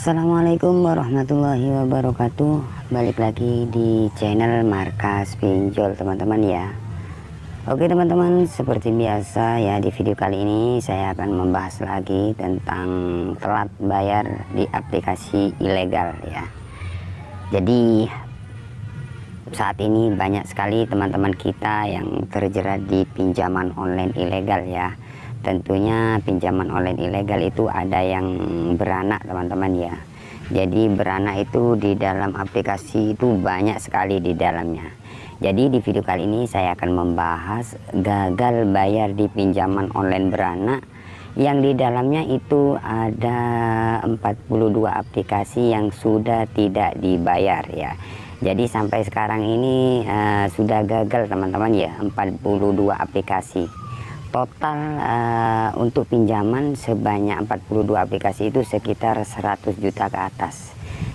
Assalamualaikum warahmatullahi wabarakatuh. Balik lagi di channel Markas Pinjol teman-teman ya. Oke teman-teman, seperti biasa ya, di video kali ini saya akan membahas lagi tentang telat bayar di aplikasi ilegal ya. Jadi saat ini banyak sekali teman-teman kita yang terjerat di pinjaman online ilegal ya. Tentunya pinjaman online ilegal itu ada yang beranak teman-teman ya. Jadi beranak itu di dalam aplikasi itu banyak sekali di dalamnya. Jadi di video kali ini saya akan membahas gagal bayar di pinjaman online beranak, yang di dalamnya itu ada 42 aplikasi yang sudah tidak dibayar ya. Jadi sampai sekarang ini sudah gagal teman-teman ya, 42 aplikasi. Total untuk pinjaman sebanyak 42 aplikasi itu sekitar 100 juta ke atas.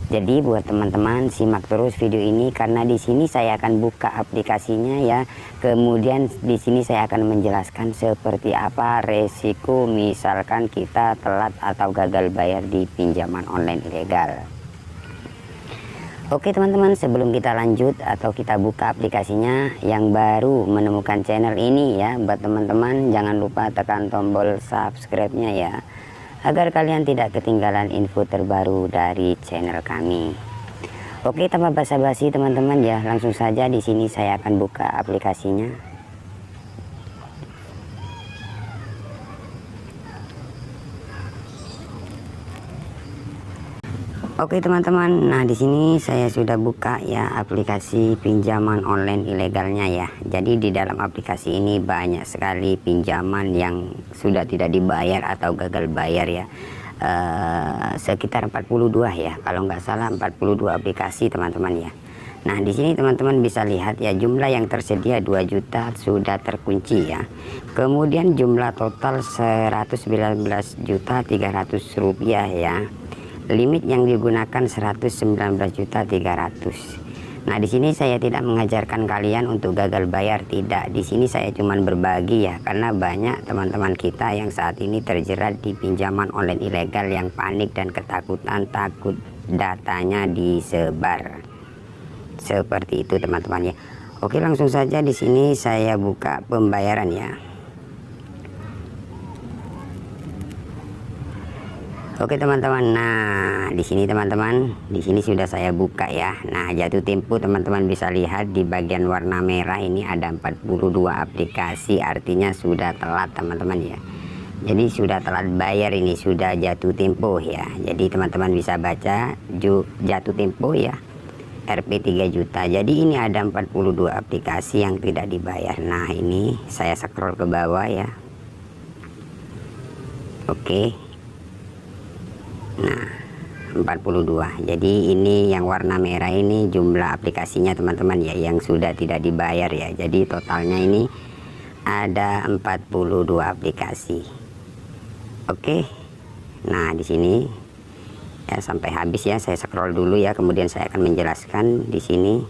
Jadi buat teman-teman simak terus video ini, karena di sini saya akan buka aplikasinya ya. Kemudian di sini saya akan menjelaskan seperti apa resiko misalkan kita telat atau gagal bayar di pinjaman online ilegal. Oke teman-teman, sebelum kita lanjut atau kita buka aplikasinya, yang baru menemukan channel ini ya, buat teman-teman jangan lupa tekan tombol subscribe-nya ya, agar kalian tidak ketinggalan info terbaru dari channel kami. Oke, tanpa basa-basi teman-teman ya, langsung saja di sini saya akan buka aplikasinya. Oke teman-teman, nah di sini saya sudah buka ya aplikasi pinjaman online ilegalnya ya. Jadi di dalam aplikasi ini banyak sekali pinjaman yang sudah tidak dibayar atau gagal bayar ya. Sekitar 42 ya, kalau nggak salah 42 aplikasi teman-teman ya. Nah di sini teman-teman bisa lihat ya, jumlah yang tersedia 2 juta sudah terkunci ya. Kemudian jumlah total 119.300 rupiah ya. Limit yang digunakan 119.300. Nah, di sini saya tidak mengajarkan kalian untuk gagal bayar, tidak. Di sini saya cuman berbagi ya, karena banyak teman-teman kita yang saat ini terjerat di pinjaman online ilegal yang panik dan ketakutan, takut datanya disebar. Seperti itu teman-teman ya. Oke, langsung saja di sini saya buka pembayaran ya. Oke teman-teman, nah di sini teman-teman, di sini sudah saya buka ya. Nah jatuh tempo teman-teman bisa lihat di bagian warna merah ini ada 42 aplikasi, artinya sudah telat teman-teman ya. Jadi sudah telat bayar, ini sudah jatuh tempo ya. Jadi teman-teman bisa baca jatuh tempo ya, Rp 3 juta. Jadi ini ada 42 aplikasi yang tidak dibayar. Nah ini saya scroll ke bawah ya. Oke. Nah 42, jadi ini yang warna merah ini jumlah aplikasinya teman-teman ya, yang sudah tidak dibayar ya. Jadi totalnya ini ada 42 aplikasi. Oke, nah di sini ya sampai habis ya, saya scroll dulu ya, kemudian saya akan menjelaskan di sini.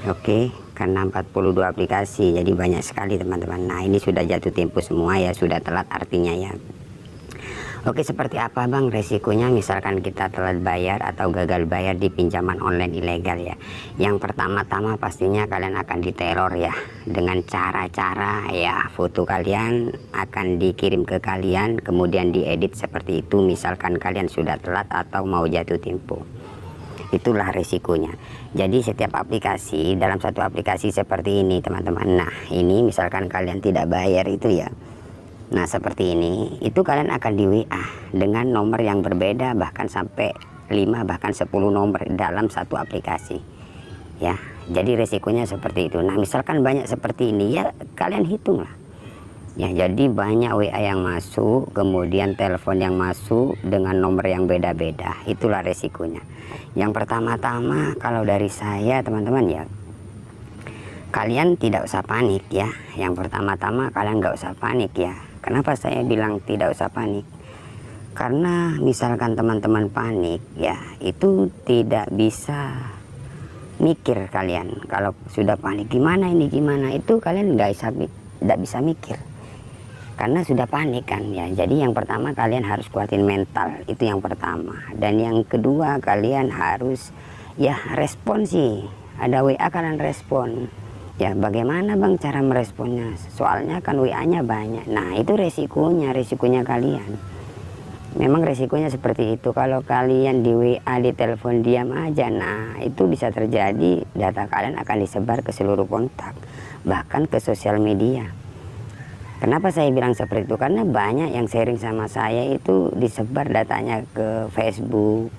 Oke, karena 42 aplikasi jadi banyak sekali teman-teman. Nah ini sudah jatuh tempo semua ya, sudah telat artinya ya. Oke, seperti apa bang resikonya misalkan kita telat bayar atau gagal bayar di pinjaman online ilegal ya. Yang pertama-tama pastinya kalian akan diteror ya, dengan cara-cara ya, foto kalian akan dikirim ke kalian, kemudian diedit seperti itu misalkan kalian sudah telat atau mau jatuh tempo. Itulah resikonya. Jadi setiap aplikasi, dalam satu aplikasi seperti ini teman-teman, nah ini misalkan kalian tidak bayar itu ya, nah seperti ini, itu kalian akan di WA dengan nomor yang berbeda, bahkan sampai 5 bahkan 10 nomor dalam satu aplikasi ya. Jadi resikonya seperti itu. Nah misalkan banyak seperti ini ya, kalian hitung lah ya. Jadi banyak WA yang masuk, kemudian telepon yang masuk dengan nomor yang beda-beda. Itulah resikonya. Yang pertama-tama kalau dari saya teman-teman ya, kalian tidak usah panik ya. Yang pertama-tama kalian nggak usah panik ya. Kenapa saya bilang tidak usah panik? Karena misalkan teman-teman panik ya, itu tidak bisa mikir kalian. Kalau sudah panik gimana ini gimana, itu kalian nggak bisa mikir. karena sudah panik kan ya. Jadi yang pertama kalian harus kuatin mental, itu yang pertama. Dan yang kedua kalian harus ya respon sih, ada WA kalian respon ya. Bagaimana bang cara meresponnya, soalnya kan WA-nya banyak. Nah itu resikonya kalian, memang resikonya seperti itu. Kalau kalian di WA, di telepon diam aja, nah itu bisa terjadi data kalian akan disebar ke seluruh kontak, bahkan ke sosial media. Kenapa saya bilang seperti itu? Karena banyak yang sharing sama saya itu disebar datanya ke Facebook,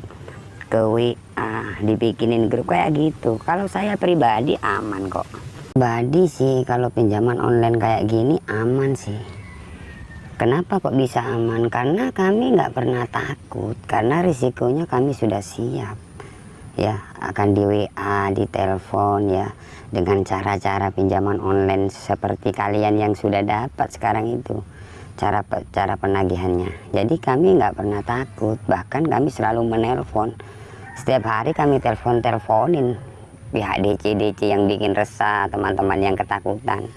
ke WA, dibikinin grup kayak gitu. Kalau saya pribadi aman kok. Pribadi sih kalau pinjaman online kayak gini aman sih. Kenapa kok bisa aman? Karena kami nggak pernah takut, karena risikonya kami sudah siap ya, akan di WA, di telepon ya, dengan cara-cara pinjaman online seperti kalian yang sudah dapat sekarang itu cara penagihannya. Jadi kami nggak pernah takut, bahkan kami selalu menelpon. Setiap hari kami teleponin pihak DC yang bikin resah, teman-teman yang ketakutan.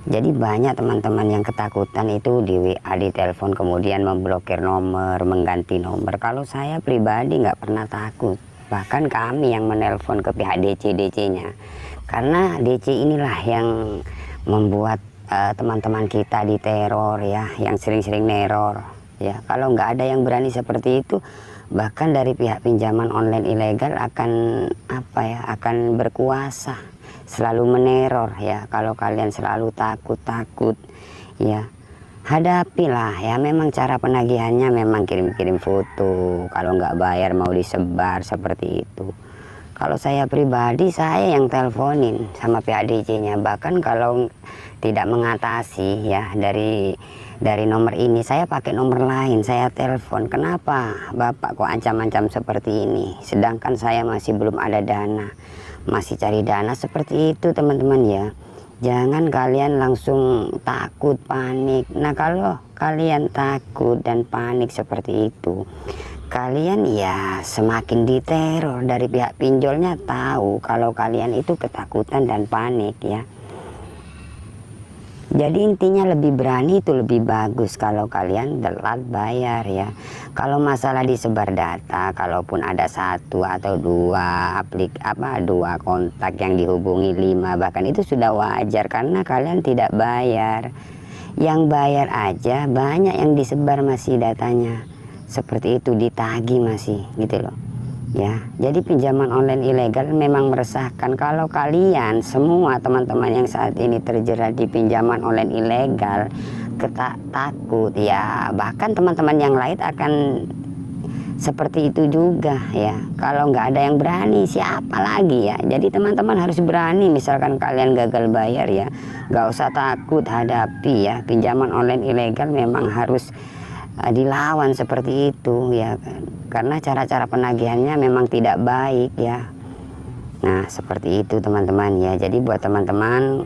Jadi banyak teman-teman yang ketakutan itu di WA, di telepon, kemudian memblokir nomor, mengganti nomor. Kalau saya pribadi nggak pernah takut, bahkan kami yang menelpon ke pihak DC-nya, karena DC inilah yang membuat teman-teman kita diteror ya, yang sering-sering neror ya. Kalau nggak ada yang berani seperti itu, bahkan dari pihak pinjaman online ilegal akan akan berkuasa, selalu meneror ya. Kalau kalian selalu takut ya, hadapilah ya. Memang cara penagihannya memang kirim-kirim foto, kalau nggak bayar mau disebar seperti itu. Kalau saya pribadi, saya yang teleponin sama pihak DC-nya. Bahkan kalau tidak mengatasi ya dari nomor ini, saya pakai nomor lain, saya telepon. Kenapa Bapak kok ancam-ancam seperti ini? Sedangkan saya masih belum ada dana, masih cari dana. Seperti itu teman-teman ya. Jangan kalian langsung takut, panik. Nah kalau kalian takut dan panik seperti itu, kalian ya semakin diteror. Dari pihak pinjolnya tahu kalau kalian itu ketakutan dan panik ya. Jadi intinya lebih berani itu lebih bagus kalau kalian telat bayar ya. Kalau masalah disebar data, kalaupun ada satu atau dua dua kontak yang dihubungi 5, bahkan itu sudah wajar karena kalian tidak bayar. Yang bayar aja banyak yang disebar masih datanya. Seperti itu, ditagih masih gitu loh. Ya, jadi pinjaman online ilegal memang meresahkan. Kalau kalian semua teman-teman yang saat ini terjerat di pinjaman online ilegal takut ya, bahkan teman-teman yang lain akan seperti itu juga ya. Kalau nggak ada yang berani, siapa lagi ya? Jadi teman-teman harus berani. Misalkan kalian gagal bayar ya, nggak usah takut, hadapi ya. Pinjaman online ilegal memang harus dilawan seperti itu ya, karena cara-cara penagihannya memang tidak baik ya. Nah seperti itu teman-teman ya. Jadi buat teman-teman,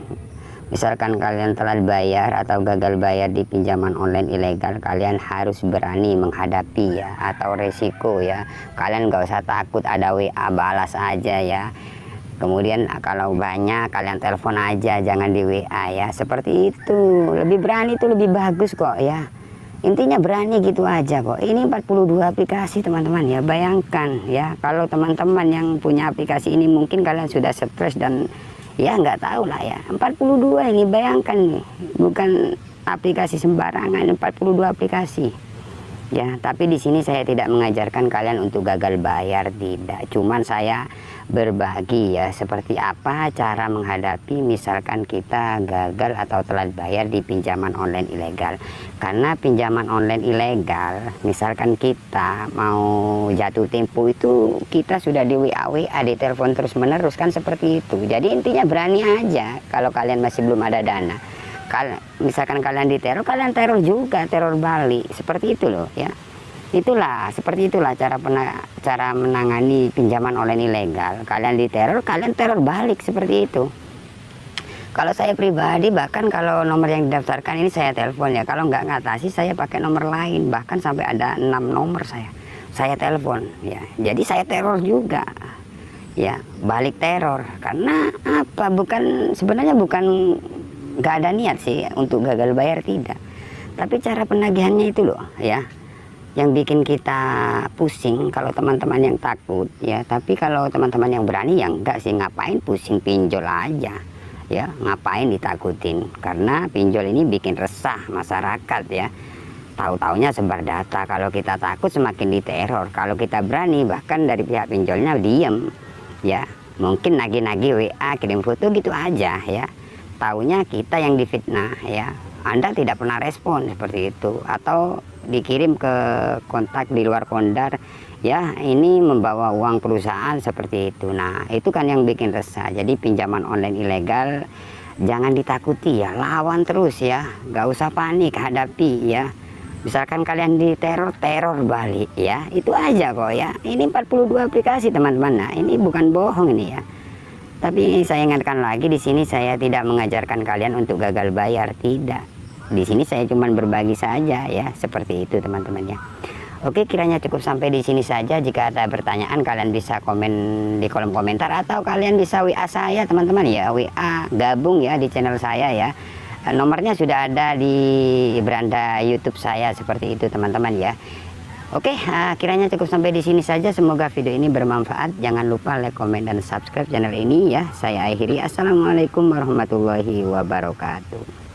misalkan kalian telat bayar atau gagal bayar di pinjaman online ilegal, kalian harus berani menghadapi ya, atau resiko ya. Kalian nggak usah takut, ada WA balas aja ya. Kemudian kalau banyak kalian telepon aja, jangan di WA ya. Seperti itu, lebih berani itu lebih bagus kok ya. Intinya berani gitu aja kok. Ini 42 aplikasi teman-teman ya. Bayangkan ya, kalau teman-teman yang punya aplikasi ini mungkin kalian sudah stres dan ya nggak tahu lah ya. 42 ini, bayangkan nih, bukan aplikasi sembarangan, 42 aplikasi ya. Tapi di sini saya tidak mengajarkan kalian untuk gagal bayar, tidak. Cuman saya berbagi ya, seperti apa cara menghadapi misalkan kita gagal atau telat bayar di pinjaman online ilegal. Karena pinjaman online ilegal, misalkan kita mau jatuh tempo itu kita sudah di WA, di telepon terus menerus kan, seperti itu. Jadi intinya berani aja. Kalau kalian masih belum ada dana, kalau misalkan kalian diteror, kalian teror juga, teror balik, seperti itu loh ya. Itulah, seperti itulah cara menangani pinjaman online ilegal. Kalian diteror, kalian teror balik, seperti itu. Kalau saya pribadi, bahkan kalau nomor yang didaftarkan ini saya telepon ya. Kalau nggak ngatasi, saya pakai nomor lain. Bahkan sampai ada 6 nomor saya telepon ya. Jadi saya teror juga ya, balik teror. Karena apa? Sebenarnya bukan nggak ada niat sih untuk gagal bayar, tidak. Tapi cara penagihannya itu loh ya yang bikin kita pusing. Kalau teman-teman yang takut ya, tapi kalau teman-teman yang berani ya enggak sih, ngapain pusing, pinjol aja ya, ngapain ditakutin, karena pinjol ini bikin resah masyarakat ya. Tahu-taunya sebar data. Kalau kita takut semakin diteror, kalau kita berani bahkan dari pihak pinjolnya diem ya, mungkin nagih-nagih WA, kirim foto gitu aja ya, taunya kita yang difitnah ya. Anda tidak pernah respon seperti itu, atau dikirim ke kontak di luar kondar ya, ini membawa uang perusahaan seperti itu. Nah itu kan yang bikin resah. Jadi pinjaman online ilegal jangan ditakuti ya, lawan terus ya, gak usah panik, hadapi ya. Misalkan kalian diteror, teror balik ya, itu aja kok ya. Ini 42 aplikasi teman-teman. Nah ini bukan bohong ini ya. Tapi saya ingatkan lagi, di sini saya tidak mengajarkan kalian untuk gagal bayar, tidak. Di sini saya cuma berbagi saja ya, seperti itu teman-teman ya. Oke, kiranya cukup sampai di sini saja. Jika ada pertanyaan kalian bisa komen di kolom komentar, atau kalian bisa WA saya teman-teman ya, WA gabung ya di channel saya ya. Nomornya sudah ada di beranda YouTube saya seperti itu teman-teman ya. Oke, kiranya cukup sampai di sini saja. Semoga video ini bermanfaat. Jangan lupa like, komen, dan subscribe channel ini ya. Saya akhiri. Assalamualaikum warahmatullahi wabarakatuh.